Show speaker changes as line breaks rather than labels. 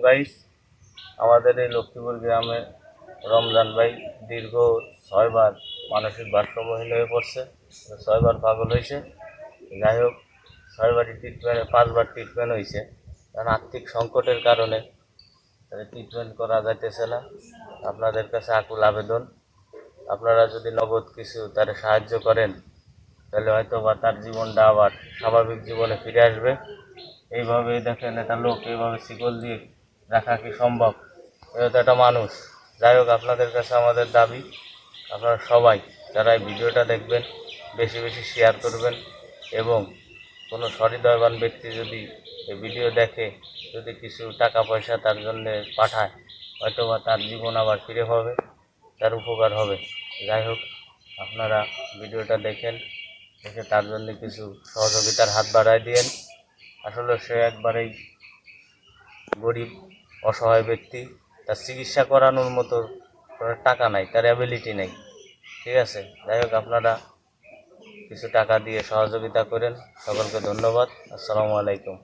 Guys, আমাদের এই লক্ষ্মীপুর গ্রামে রমজান ভাই দীর্ঘ 6বার মানসিক ভারসাম্যহীন হয়ে পড়ছে। 6বার পাগল হয়েছে। যাই হোক, 6বারই ট্রিটমেন্ট, 5বার ট্রিটমেন্ট হয়েছে। কারণ আর্থিক সংকটের কারণে তাদের ট্রিটমেন্ট করা যাইতেছে না। আপনাদের কাছে আকুল আবেদন, আপনারা যদি নগদ কিছু তারা সাহায্য করেন তাহলে হয়তো বা তার জীবনটা আবার স্বাভাবিক জীবনে ফিরে আসবে। এইভাবে দেখেন, একটা লোক এইভাবে শিকল দিয়ে রাখা কি সম্ভব? এটা তো একটা মানুষ। যাই হোক, আপনাদের কাছে আমাদের দাবি, আপনারা সবাই যারা এই ভিডিওটা দেখবেন বেশি বেশি শেয়ার করবেন, এবং কোনো সহৃদয়বান ব্যক্তি যদি এই ভিডিও দেখে, যদি কিছু টাকা পয়সা তার জন্য পাঠায়, হয়তো বা তার জীবন আবার ফিরে পাবে, তার উপকার হবে। যাই হোক, আপনারা ভিডিওটা দেখে তার জন্য কিছু সহযোগিতার হাত বাড়ায় দিয়েন। আসলে সে একবারেই গরিব, অসহায় ব্যক্তি। তার চিকিৎসা করানোর মতো কোনো টাকা নাই, তার অ্যাবিলিটি নেই। ঠিক আছে, যাই হোক, আপনারা কিছু টাকা দিয়ে সহযোগিতা করেন। সকলকে ধন্যবাদ। আসসালামু আলাইকুম।